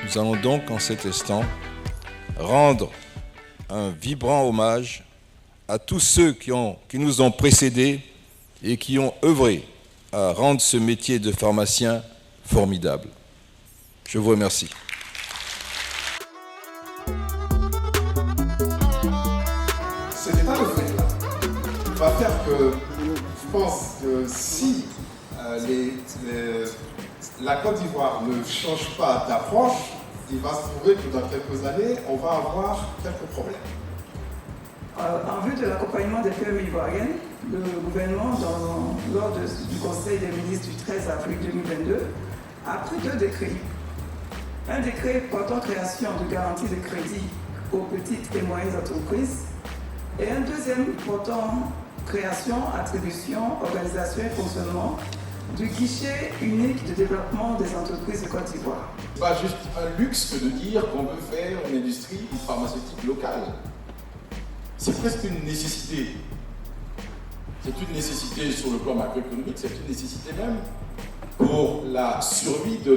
Nous allons donc en cet instant rendre un vibrant hommage à tous ceux qui nous ont précédés et qui ont œuvré à rendre ce métier de pharmacien formidable. Je vous remercie. Ce n'est pas le fait là. Il va faire que je pense que si la Côte d'Ivoire ne change pas d'approche, il va se trouver que dans quelques années, on va avoir quelques problèmes. En vue de l'accompagnement des PME ivoiriennes, le gouvernement, lors du Conseil des ministres du 13 avril 2022, a pris 2 décrets. Un décret portant création de garanties de crédit aux petites et moyennes entreprises et un deuxième portant création, attribution, organisation et fonctionnement du guichet unique de développement des entreprises de Côte d'Ivoire. C'est pas juste un luxe que de dire qu'on veut faire une industrie pharmaceutique locale. C'est presque une nécessité. C'est une nécessité sur le plan macroéconomique, c'est une nécessité même pour la survie des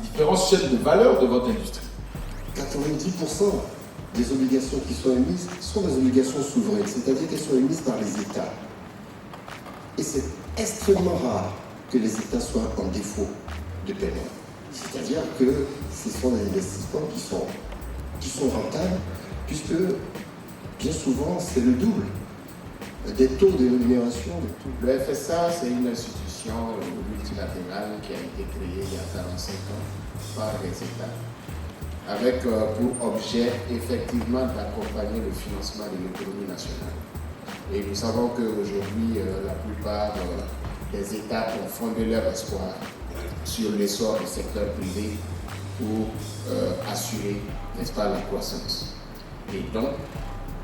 différentes chaînes de valeur de votre industrie. 90% des obligations qui sont émises sont des obligations souveraines, c'est-à-dire qu'elles sont émises par les États. Et c'est extrêmement rare que les États soient en défaut de paiement. C'est-à-dire que ce sont des investissements qui sont rentables, puisque bien souvent c'est le double des taux de rémunération. Le FSA, c'est une institution multilatérale qui a été créée il y a 45 ans par les États, avec pour objet effectivement d'accompagner le financement de l'économie nationale. Et nous savons qu'aujourd'hui, la plupart des États ont fondé leur espoir sur l'essor du secteur privé pour assurer, n'est-ce pas, la croissance. Et donc,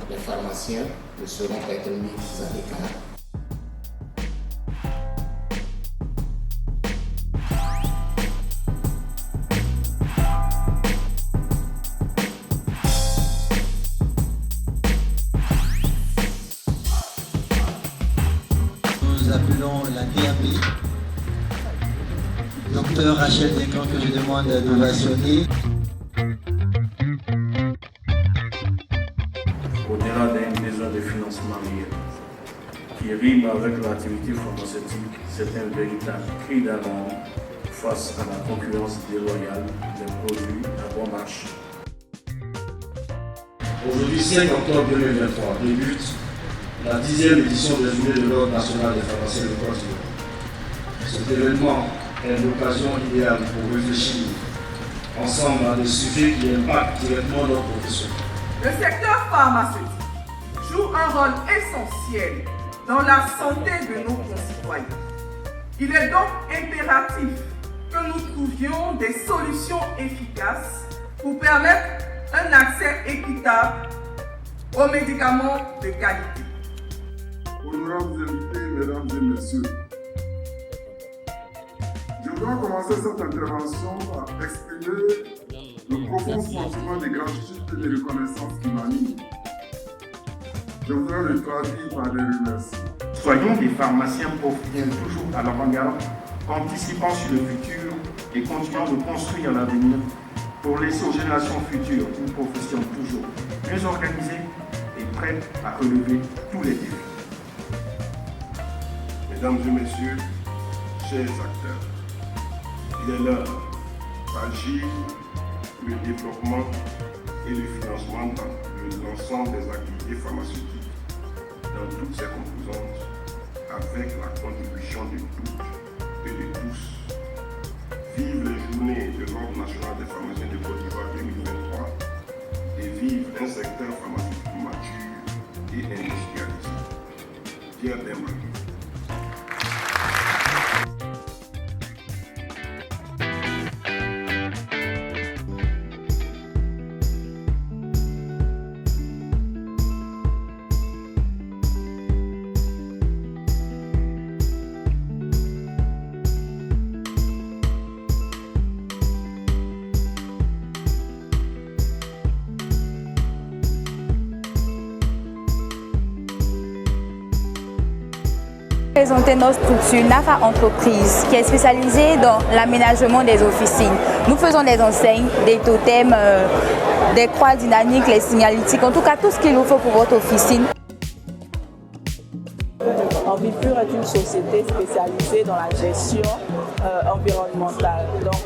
les pharmaciens ne seront pas mis à l'écart. Nous appelons la DAP. Docteur Rachel Descamps, que je demande d'ovationner. Au-delà d'un besoin de financement réel qui rime avec l'activité pharmaceutique, c'est un véritable cri d'alarme face à la concurrence déloyale des produits à bon marché. Aujourd'hui, 5 octobre 2023, débute la 10e édition des Journées de l'Ordre national des pharmaciens de Côte d'Ivoire. Cet événement est l'occasion idéale pour réfléchir ensemble à des sujets qui impactent directement notre profession. Le secteur pharmaceutique joue un rôle essentiel dans la santé de nos concitoyens. Il est donc impératif que nous trouvions des solutions efficaces pour permettre un accès équitable aux médicaments de qualité. Honorables invités, mesdames et messieurs, je dois commencer cette intervention par exprimer le profond sentiment de gratitude et de reconnaissance qui m'anime. Je voudrais le traduire par des remerciements. Soyons des pharmaciens professionnels toujours à l'avant-garde, anticipant sur le futur et continuant de construire l'avenir pour laisser aux générations futures une profession toujours mieux organisée et prête à relever tous les défis. Mesdames et messieurs, chers acteurs, il est l'heure d'agir pour le développement et le financement de l'ensemble des activités pharmaceutiques dans toutes ses composantes, avec la contribution de toutes et de tous. Vive les journées de l'Ordre national des pharmaciens de Côte d'Ivoire 2023 et vive un secteur pharmaceutique mature et industrialisé. Pierre Demba. Présenter notre structure NAFA Entreprise qui est spécialisée dans l'aménagement des officines. Nous faisons des enseignes, des totems, des croix dynamiques, les signalétiques, en tout cas tout ce qu'il vous faut pour votre officine. Envipure est une société spécialisée dans la gestion environnementale. Donc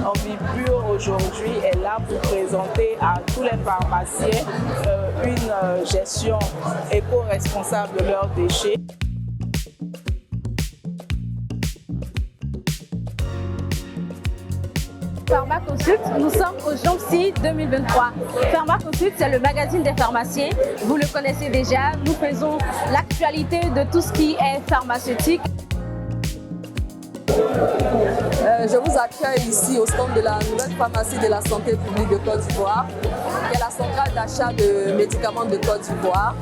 Envipure aujourd'hui est là pour présenter à tous les pharmaciens une gestion éco-responsable de leurs déchets. Pharmaconsult, nous sommes au Jompsy 2023. Pharmaconsult, c'est le magazine des pharmaciens. Vous le connaissez déjà. Nous faisons l'actualité de tout ce qui est pharmaceutique. Je vous accueille ici au stand de la nouvelle pharmacie de la santé publique de Côte d'Ivoire, qui est la centrale d'achat de médicaments de Côte d'Ivoire.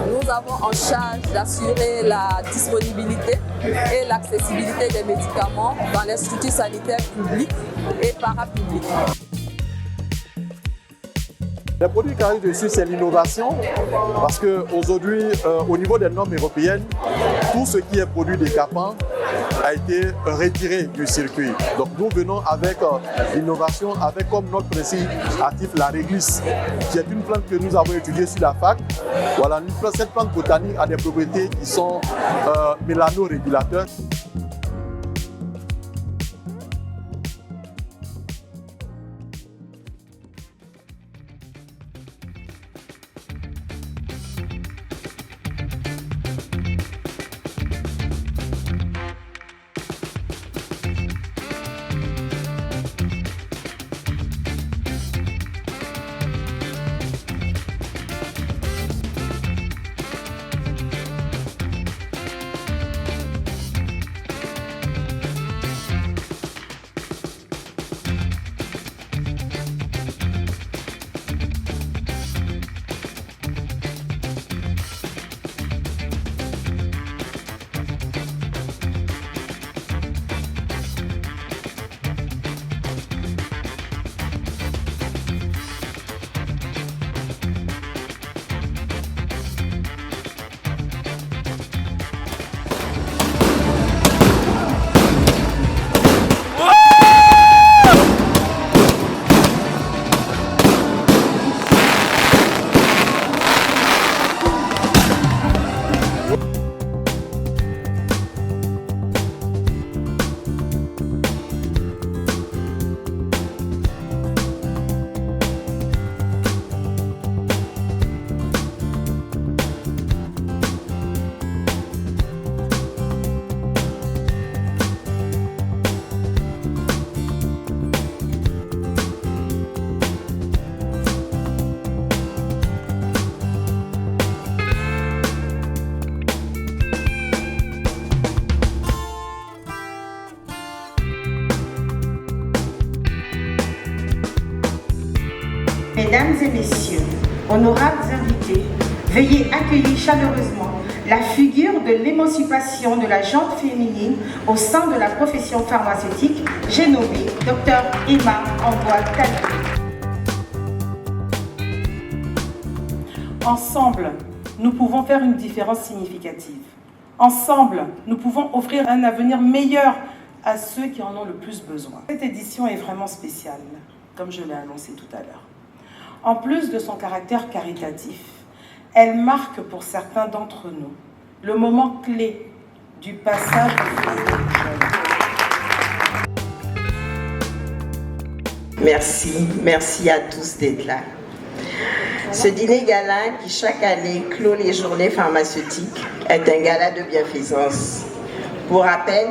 Nous avons en charge d'assurer la disponibilité et l'accessibilité des médicaments dans les structures sanitaires publiques et parapubliques. Les produits caractéristiques dessus, c'est l'innovation, parce qu'aujourd'hui, au niveau des normes européennes, tout ce qui est produit décapant a été retiré du circuit. Donc nous venons avec l'innovation, avec comme notre principe actif la réglisse, qui est une plante que nous avons étudiée sur la fac. Voilà, cette plante botanique a des propriétés qui sont mélanorégulateurs. Mesdames et messieurs, honorables invités, veuillez accueillir chaleureusement la figure de l'émancipation de la gente féminine au sein de la profession pharmaceutique, j'ai nommé Dr Emma Amboise-Talibé. Ensemble, nous pouvons faire une différence significative. Ensemble, nous pouvons offrir un avenir meilleur à ceux qui en ont le plus besoin. Cette édition est vraiment spéciale, comme je l'ai annoncé tout à l'heure. En plus de son caractère caritatif, elle marque pour certains d'entre nous le moment clé du passage du flambeau jeune. Merci à tous d'être là. Ce dîner gala qui chaque année clôt les journées pharmaceutiques est un gala de bienfaisance. Pour rappel,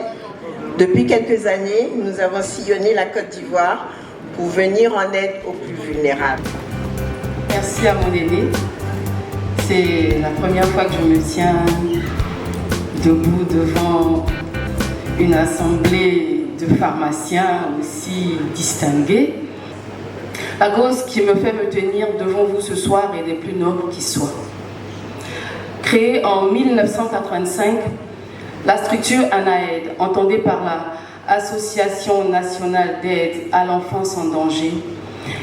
depuis quelques années, nous avons sillonné la Côte d'Ivoire pour venir en aide aux plus vulnérables. Merci à mon aîné. C'est la première fois que je me tiens debout devant une assemblée de pharmaciens aussi distingués. La cause qui me fait me tenir devant vous ce soir est des plus nobles qui soient. Créée en 1985, la structure ANAAID, entendue par la Association nationale d'aide à l'enfance en danger,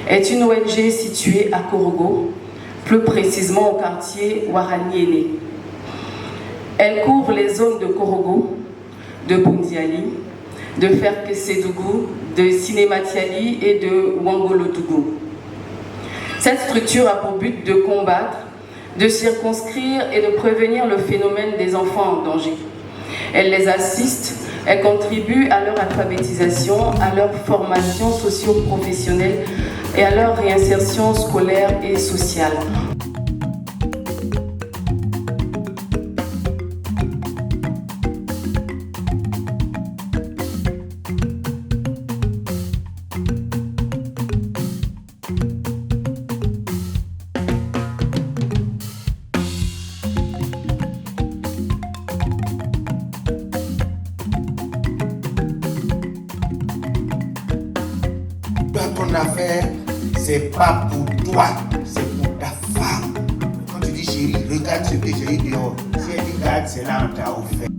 est une ONG située à Korogo, plus précisément au quartier Waraniéné. Elle couvre les zones de Korogo, de Bundiali, de Ferke-Sédougou, de Sinématiali et de Wangolodougou. Cette structure a pour but de combattre, de circonscrire et de prévenir le phénomène des enfants en danger. Elle les assiste, elle contribue à leur alphabétisation, à leur formation socio-professionnelle et à leur réinsertion scolaire et sociale. Ton affaire, c'est pas pour toi, c'est pour ta femme. Quand tu dis chérie, regarde ce que j'ai eu dehors. Si elle dit garde, c'est là on t'a offert.